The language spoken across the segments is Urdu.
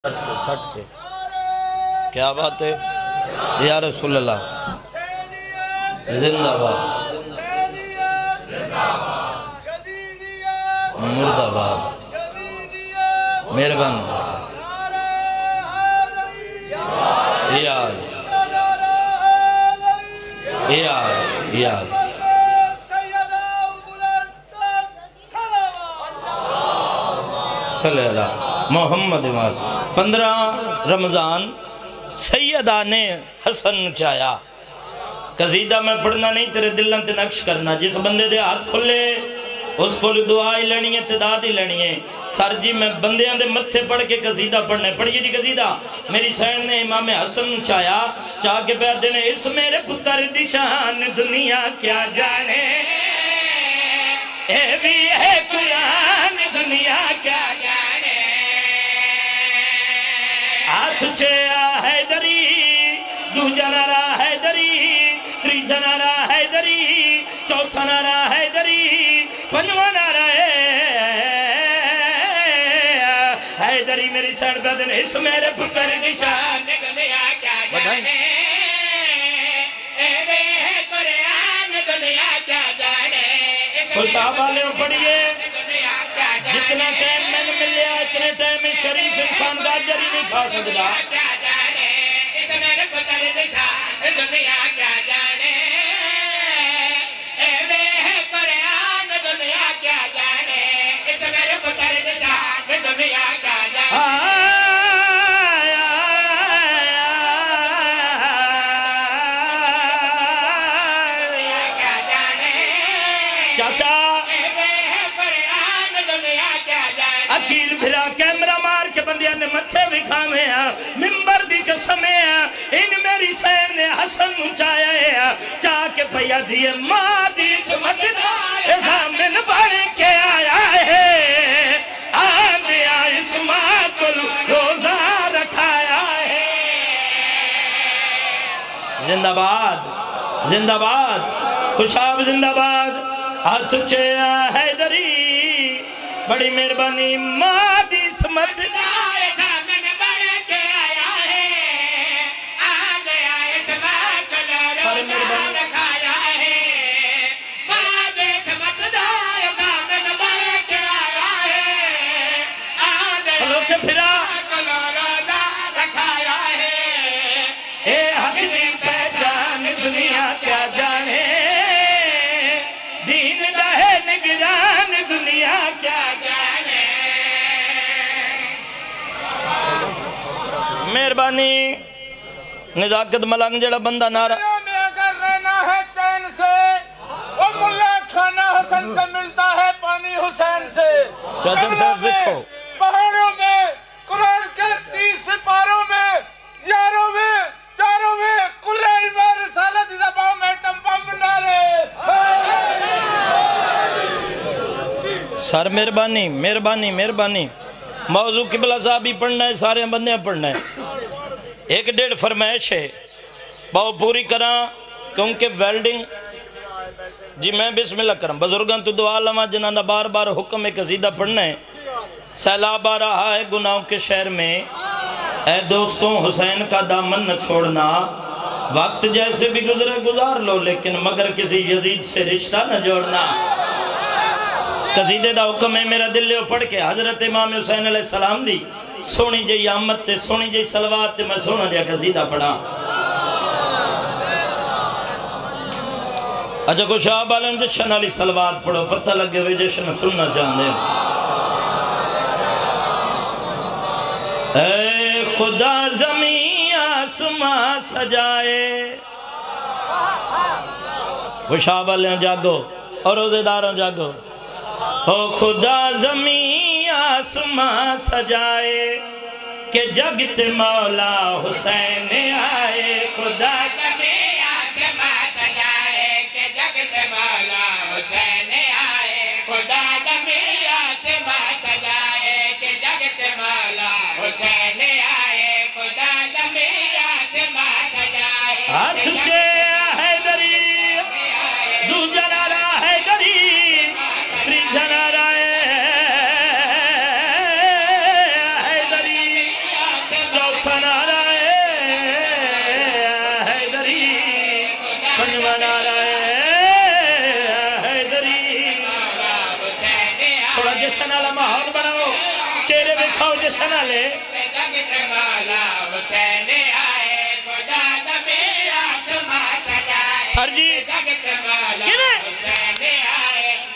چھٹ کے کیا بات ہے یا رسول اللہ زندہ باد مرد آباد مہربان یاد صلی اللہ محمد امام 15 رمضان سیدہ نے حسن چاہیا قصیدہ میں پڑھنا نہیں تیرے دلوں تے نقش کرنا جس بندے دے ہاتھ کھلے اس کو دعائی لینی ہے تداد ہی لینی ہے سر جی میں بندیاں دے متھے پڑھ کے قصیدہ پڑھنے پڑھئے جی قصیدہ میری سین نے امام حسن چاہیا چاہ کے بیعت دینے اس میرے پتر دی شان دنیا کیا جانے اے بھی ہے قرآن دنیا کیا جانے ہاتھ چیا حیدری دو جنارا حیدری تری جنارا حیدری چوتھا نارا حیدری پنجواں نارا حیدری میری سڑ بدن اس میرے پتر دی شان دنیا کیا جانے اے بے قرآن دنیا کیا جانے خوشاب والے پڑھئے جتنا ٹائم میں نے ملیا اتنے ٹائم میں شریف انسان گاجری نہیں کھا سکتا اس میرے پتر دی شان دنیا کیا جانے اے بے قرآن دنیا کیا جانے اس میرے پتر دی شان دنیا کیا جانے اکیل بھرا کیمرہ مار کے بندیاں نے متھے بھی کھامے ہیں ممبر دی قسمیں ہیں ان میری سین نے حسن اچھایا ہے چاہ کے پیا دیئے ماں دی سمت ازامن بڑھ کے آیا ہے آدیا اس ماں کو روزہ رکھایا ہے زندہ باد زندہ باد خوشاب زندہ باد ہاتھ چیا حیدری بڑی مہربانی ماں دی سمت میں نے بڑھ کے آیا ہے آ گیا اتباع کلر رکھایا ہے ماں دی سمت میں نے بڑھ کے آیا ہے آ گیا اتباع کلر رکھایا ہے اے حق دی پہچان دنیا کیا جانے دین دہے نگران دنیا کیا مہربانی نزاکت ملنگ جڑا بندہ نارا میں اگر رہنا ہے چین سے وہ ملہ کھانا حسن سے ملتا ہے پانی حسین سے چاچر صاحب لکھو پہاڑوں میں قرآن کے 30 سپاروں میں یاروں میں چاروں میں کل ایمان رسالت زباں میں ٹمپم نارے سر مہربانی مہربانی مہربانی موضوع قبلہ صاحب ہی پڑھنا ہے سارے بندے پڑھنا ہے 1.5 فرمائش ہے بہت پوری کرا کیونکہ ویلڈنگ جی میں بسم اللہ کرم بزرگان تو دعا لما جنہاں بار بار حکم ایک قصیدہ پڑھنا ہے سیلاب آ رہا ہے گناہوں کے شہر میں اے دوستوں حسین کا دامن نہ چھوڑنا وقت جیسے بھی گزرے گزار لو لیکن مگر کسی یزید سے رشتہ نہ جوڑنا قصیدے دا حکم ہے میرا دل لے پڑھ کے حضرت امام حسین علیہ السلام دی سونی جی آمد تے سونی جی سلوات تے میں سونا دیا قصیدہ پڑھا اچھا کو شاہب عالم جشن علی سلوات پڑھو پتہ لگے ہوئے جشن سننا چاہتے اے خدا زمین آسمان سجائے وہ شاہب عالم جاگو اور روزے داروں جاگو او خدا زمین آسمان سجائے کہ جگت مولا حسین آئے خدا زمین آسمان سجائے کہ جگت مولا حسین آئے خدا زمین آسمان سجائے کہ جگت مولا حسین آئے خدا زمین آسمان سجائے ہاتھ چے حیدری دو جنارا حیدری تری جنارا حیدری نعرہ حیدری پنجواں نعرہ حیدری تھوڑا جشن والا ماحول بناؤ چہرے دکھاؤ جشن والے سر جی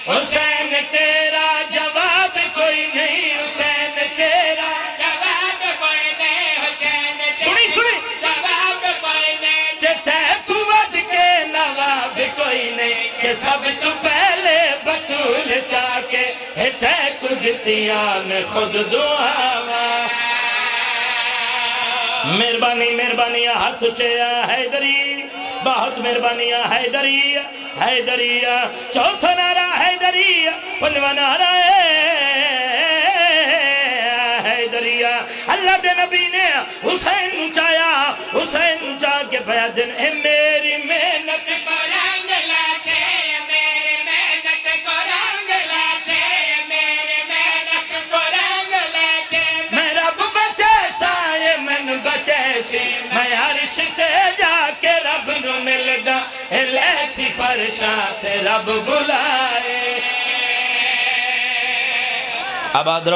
حسین تیرا جواب کوئی نہیں حسین تیرا جواب کوئی نہیں حسین سنی سنی جواب کوئی نہیں دیتا ہے تو ود کے نواب کوئی نہیں کہ سب تو پہلے بطول چاکے ہتے کدتیان خود دعا مہربانی مہربانی ہاتھ چیا حیدری بہت مہربانی حیدری حیدری چوتھا نعرہ حیدری پنجواں نعرہ حیدری اللہ دے نبی نے حسین نچایا حسین نچا کے پیا دن اے میری محنت کو رنگ لاتے میری محنت کو رنگ لاتے میری محنت کو رنگ لاتے میں رب بچے سائے من بچے سی میں عرش تے جا کے رب نو مل گا ایسی فرشات رب بلائے آباد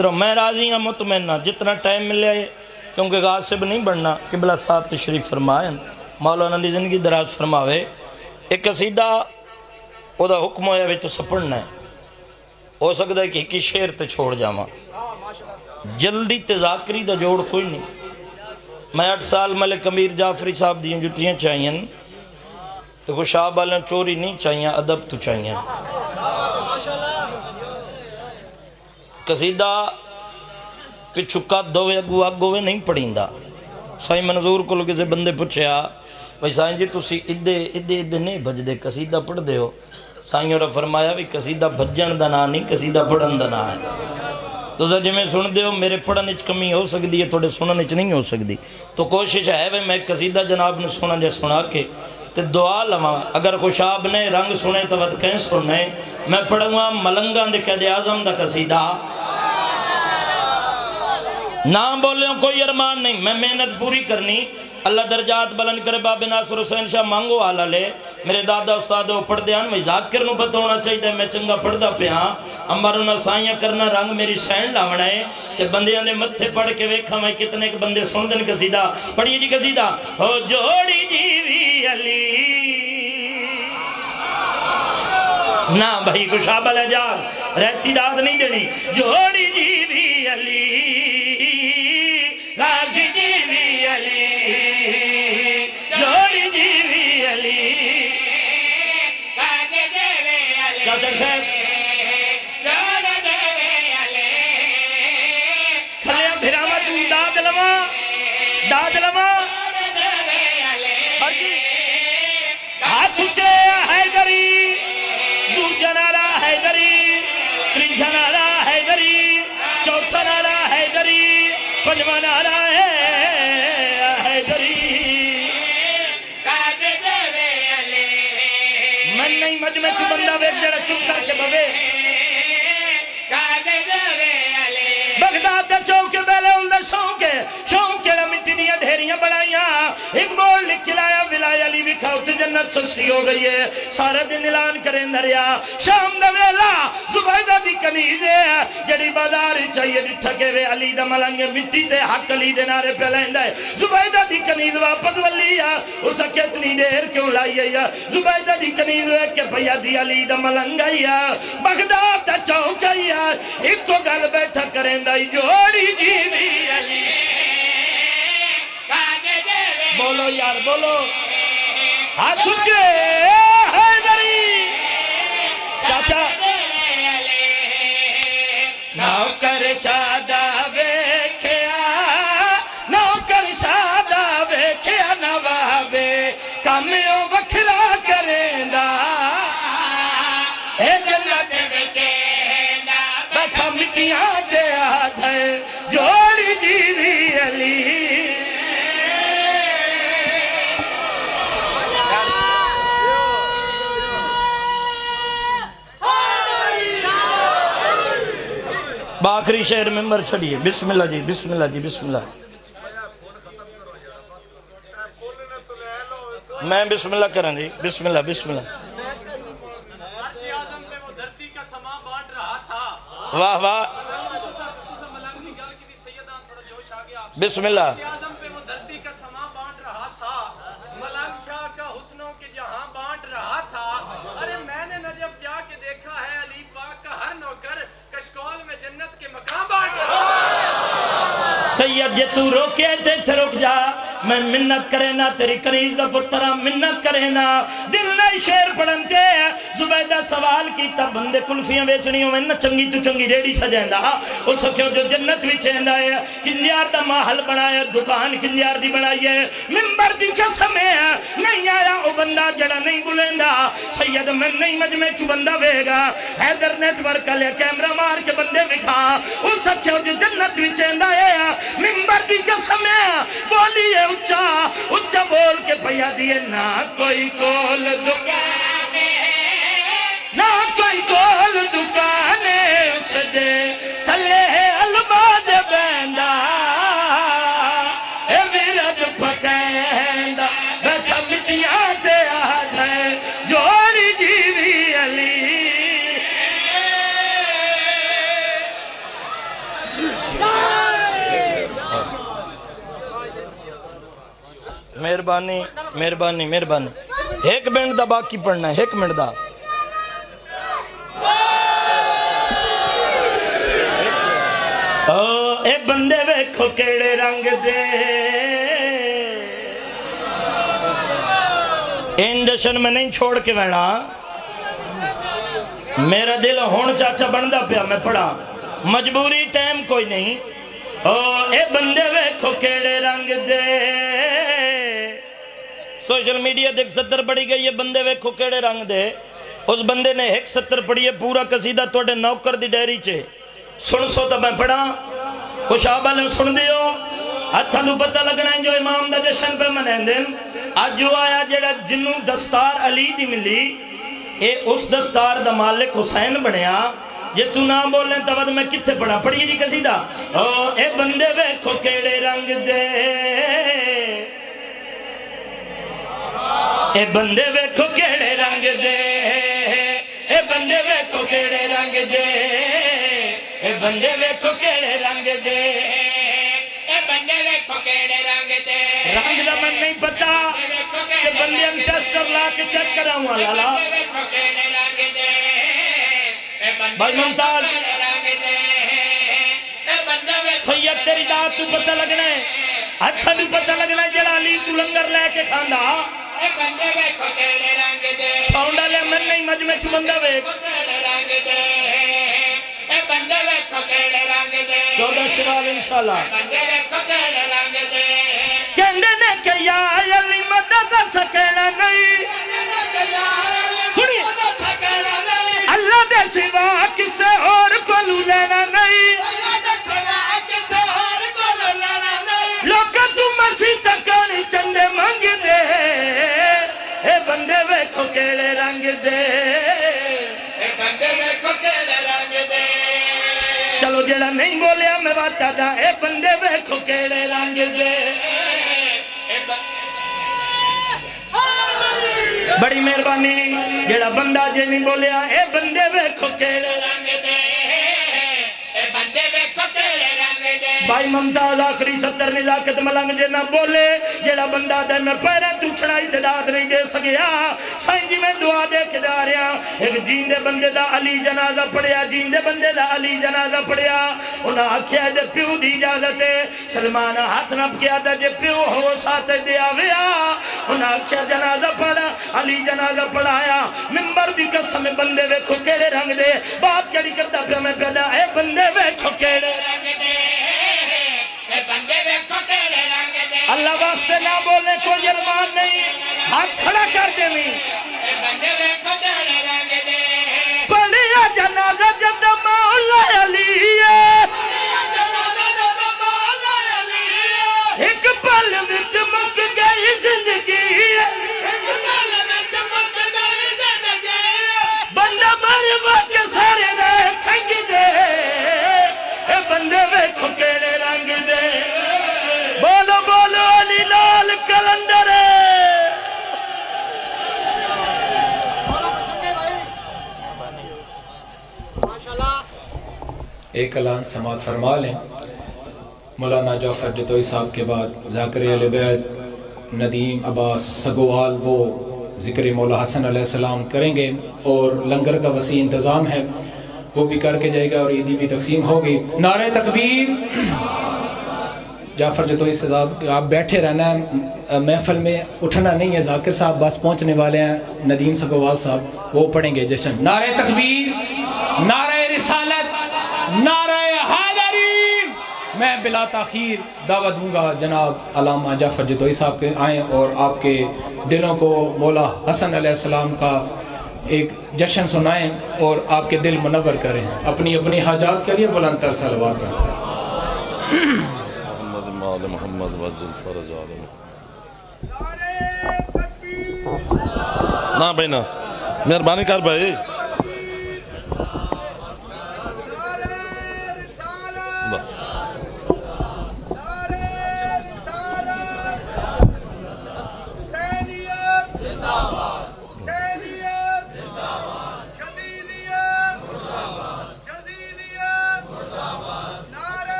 رہو میں راضی ہوں مطمئنہ جتنا ٹائم ملے کیونکہ غاصب نہیں بڑھنا قبلہ صاحب تشریف فرمائیں مولانا دی زندگی دراز فرماوے ایک قصیدہ او دا حکم ہویا وچ سپڑنا ہے ہو سکتا ہے کہ ایک شعر تے چھوڑ جاواں جلدی تے ذاکری دا جوڑ کوئی نہیں میں 8 سال ملک امیر جعفری صاحب دیاں جتیاں چاہیے تو کو شاہ بالیاں چوری نہیں چاہیے ادب تو چاہیے قصیدہ پچھکا دوے اگو آگوے نہیں پڑھیں دا سائیں منظور کو لوگ سے بندے پوچھیا بھائی سائیں جی تسی ادھے نہیں بھج دے قصیدہ پڑھ دے ہو سائیں اور فرمایا بھی قصیدہ بھجن دا نا نہیں قصیدہ پڑھن دا نا ہے تو جی میں سن دے ہو میرے پڑھنے چ کمی ہو سکتی ہے تھوڑے سننے چ نہیں ہو سکتی تو کوشش ہے میں قصیدہ جناب نے سنا جے سنا کے تے دعا لواں اگر خوشاب نے رنگ سنے تو ود کہیں سنے میں پڑھوں گا ملنگاں دے قائد اعظم دا قصیدہ نام بولیوں کوئی ارمان نہیں میں محنت پوری کرنی اللہ درجات بلند کرے باب ناصر حسین شاہ مانگو آلہ لے میرے دادا استادوں پڑھ دے میں ذاکر نو پتہ ہونا چاہیے میں چنگا پڑھ دا پیا امباروں نہ سائیاں کرنا رنگ میری سین لاونا ہے کہ بندیاں نے متھے پڑھ کے ویکھا میں کتنے بندے سن دن قصیدہ پڑھیے جی قصیدہ ہو جوڑی جیوی علی نا بھائی کو شابہ لے جا رہتی داد نہیں دینی جوڑی جیوی علی غازی جیوی علی جوڑی جیوی علی غازی جیوی علی چاہتے ہیں جوڑی جیوی علی کھلیا بھراما تو داد لما ہاتھ اچھے حیدری دو جنارہ حیدری تین جنارہ حیدری چوتھا نارہ حیدری پنجواں نعرہ حیدری من نہیں مجمع تو بندہ ویک جڑا چپ کر کے بوے بغداد دا چوکے بیلے اندر شونکے رمیتی دیا دھیریاں بڑھائیاں ایک بول لکھ کلایا ولای علی بھی کھاؤتے جنت سستی ہو گئی ہے سارا دن اعلان کریں دریا شام دا ویلا زبیدہ دی کنیز ہے جڑی بازار چاہیے دی تھکے وے علی دا ملنگ مٹی دے حق علی دے نارے پہ لیندہ ہے زبیدہ دی کنیز واپس ولی ہے اسا کتنی دیر کیوں لائی ہے زبیدہ دی کنیز ہے کہ بھیا دی علی دا ملنگ ہے بغداد دا چوک ہے ایک کو گل بیٹھا کریں دائی جوڑی جیوی علی بولو یار بولو ہاتھ اچھے حیدری چاچا نوکر شادہ بیکھیا نوکر شادہ بیکھیا نوابے کامیوں وکھرا کریں دا اے جنت بکینا بیٹھا مٹیاں دے آدھے جوڑی جیوی علی باخری شہر ممبر چھڑیے بسم اللہ جی بسم اللہ جی بسم اللہ میں بسم اللہ کریں جی بسم اللہ بسم اللہ عرش اعظم پہ وہ دھرتی کا سما بانٹ رہا تھا واہ واہ بسم اللہ عرش اعظم پہ وہ دھرتی کا سما بانٹ رہا تھا ملنگ شاہ کا حسنوں کے جہاں بانٹ رہا تھا ارے میں نے نجف جا کے دیکھا ہے علی پاک کا ہر نوکر کشکول میں جنت کے مقام بانٹ رہا سید جے تو روکے تے تھے رک جا میں منت کرے نا تیری کریز دا پترہ منت کرے نا دل نہیں شیر پڑھنتے زبیدہ سوال کی تا بندے کلفیاں بیچنیوں میں نہ چنگی تو چنگی ریڈی سجائندہ اس سکھیوں جو جنت بھی چہندہ ہے کنجیار دا محل بنایا دکان کنجیار دی بنائی ہے ممبر دی قسم ہے نہیں آیا او بندہ جڑا نہیں بلندہ سید میں نہیں مجمع چو بندہ بھیگا حیدر نیٹ ورک لیا کیمرہ مار کے بندے بکھا اس سکھیوں جو جنت بھی چہندہ ہے ممبر دی قسم ہے بولیے اچھا بول کے پیا دیئے نہ کوئی کول دکانے نہ کوئی کول دکانے اس دے تلے الماد بیندہ اے ویرد پکیندہ بیٹھا مٹیاں دے آدھ ہے جوڑی جیوی علی مہربانی مہربانی مہربانی ایک منٹ دا باقی پڑھنا ہے ایک منٹ دا اے بندے ویکھو کیڑے رنگ دے ان جشن میں نہیں چھوڑ کے وینا میرا دل ہون چاچا بندہ پیا میں پڑھا مجبوری ٹائم کوئی نہیں اے بندے ویکھو کیڑے رنگ دے سوشل میڈیا دیکھ 70 پڑھی گئی یہ بندے ویکھو کیڑے رنگ دے اس بندے نے 170 پڑھی ہے پورا قصیدہ توڑے نوکر دی ڈیری چے سن سو تا میں پڑھا خوش آبالیں سن دیو ہتھا نو پتہ لگنا ہے جو امام دا جشن پہ منین دن آج جو آیا جڑا جنو دستار علی دی ملی اے اس دستار دا مالک حسین بنیا جے تو نام بولیں تو بعد میں کتھے پڑھا پڑھئے جی قصیدہ اے بندے ویکھو کیڑے رنگ دے اے بندے ویکھو کیڑے رنگ دے اے بندے ویکھو کیڑے رنگ دے اے بندے ویکھو کیڑے رنگ دے اے بندے ویکھو کیڑے رنگ دے رنگ دا من نہیں پتا کہ بندے ہم ٹیسٹر لا کے چیک کرا ہوا لالا بھائی ممتاز سید تیری داد تو پتہ لگنا ہے ہتھا تو پتہ لگنا ہے جڑا علی تو لنگر لے کے کھاندہ ساؤنڈا لے من نہیں مجمع چو بندہ ویک 14 شوال انشاءاللہ کہنے نے کہ یا علی مدد سکینا نہیں سنیے اللہ دے سوا کسے اور کو لینا نہیں لوکا تو مسیح تکانی چندے مانگ دے اے بندے ویکھو کیڑے رنگ دے اے بندے ویکھو کیڑے رنگ دے چلو جیڑا نہیں بولیا میں باتا دا اے بندے ویکھو کیڑے رنگ دے بڑی مہربانی جیڑا بندہ جے نہیں بولیا اے بندے ویکھو کیڑے رنگ دے اے بندے ویکھو کیڑے رنگ دے بھائی ممتاز آخری 70 نزاکت ملنگ جے نہ بولے جیڑا بندہ دے میں پیرے تو چھڑائی تداد نہیں دے سکیا سائن جی میں دعا دے کے داریا ایک جین دے بندے دا علی جنازہ پڑیا جین دے بندے دا علی جنازہ پڑیا انہاں آکھیا جے پیو دی اجازت ہے سلمان ہاتھ نپ کیا دا جے پیو ہو ساتھ دیا ویا انہاں آکھیا جنازہ پڑا علی جنازہ پڑھایا ممبر بھی قسم بندے ویکھو کیڑے رنگ دے بات کیڑی کرتا پیا میں پیدا اے بندے ویکھو کیڑے رنگ دے اے بندے ویکھو کیڑے رنگ دے اللہ واسطے نہ بولنے کوئی ارمان نہیں ہاتھ کھڑا کر دے میں اے بندے ویکھو کیڑے رنگ دے پڑھیا جنازہ جب مولا علی ایک پل وچ مک گئی زندگی بندہ مر وقت سارے رہ کھنگ دے اے بندے ویکھو کیڑے رنگ دے بولو بولو علی لال کلندر ایک اعلان سماعت فرما لیں۔ مولانا جعفر جتوئی صاحب کے بعد ذاکر اہل بیت ندیم عباس سگوال وہ ذکر مولا حسن علیہ السلام کریں گے، اور لنگر کا وسیع انتظام ہے وہ بھی کر کے جائے گا، اور عیدی بھی تقسیم ہوگی۔ نعرہ تکبیر۔ جعفر جتوئی صاحب آپ بیٹھے رہنا ہے، محفل میں اٹھنا نہیں ہے، ذاکر صاحب بس پہنچنے والے ہیں، ندیم سگوال صاحب وہ پڑھیں گے جشن۔ نعرہ تکبیر، نعرہ رسالت، نعرہ حیدری۔ میں بلا تاخیر دعوت دوں گا جناب علامہ جعفر جتوئی صاحب کے آئیں اور آپ کے دلوں کو مولا حسن علیہ السلام کا ایک جشن سنائیں اور آپ کے دل منور کریں، اپنی اپنی حاجات کے لیے بلند تر صلوات کریں۔ محمد وجل فرج عالم نا بھائی نا مہربانی کر بھائی۔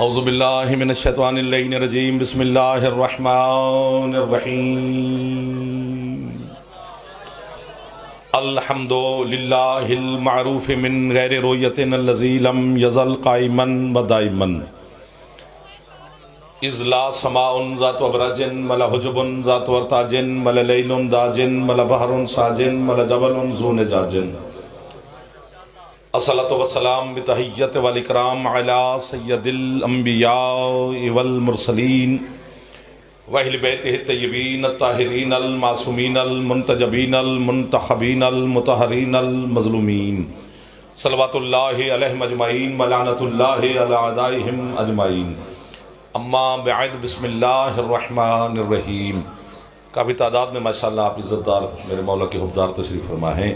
اعوذ باللہ من الشیطان اللعین الرجیم، بسم اللہ الرحمن الرحیم۔ الحمد للہ المعروف من غیر رویت الذی لم یزل قائما و دائما، اذ لا سماء ذات ابراج ولا حجب ذات ورتاج ولا لیل داج ولا بحر ساج ولا جبل ذو نجاج۔ الصلاة والسلام بتحیت والاکرام علی سید الانبیاء والمرسلین واہل بیتہ الطیبین الطاہرین المعصومین المنتجبین المنتخبین المطہرین المظلومین، صلوات اللہ علیہم اجمعین ولعنۃ اللہ علی اعدائہم اجمعین۔ اما بعد، بسم اللہ الرحمن الرحیم۔ کافی تعداد میں ماشاءاللہ آپ عزت دار میرے مولا کے حبدار تشریف فرما ہیں۔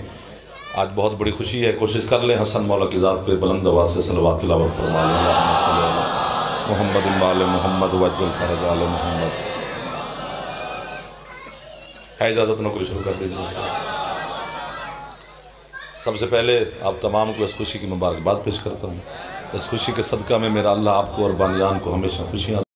آج بہت بڑی خوشی ہے، کوشش کر لیں حسن مولا کی ذات پہ بلند آواز سے صلوات تلاوت فرما لیں۔ محمد مال محمد وجل فرج آل محمد۔ ہے اجازت نوکری شروع کر دیجیے۔ سب سے پہلے آپ تمام کو اس خوشی کی مبارکباد پیش کرتا ہوں۔ اس خوشی کے صدقہ میں میرا اللہ آپ کو اور بانیان کو ہمیشہ خوشیاں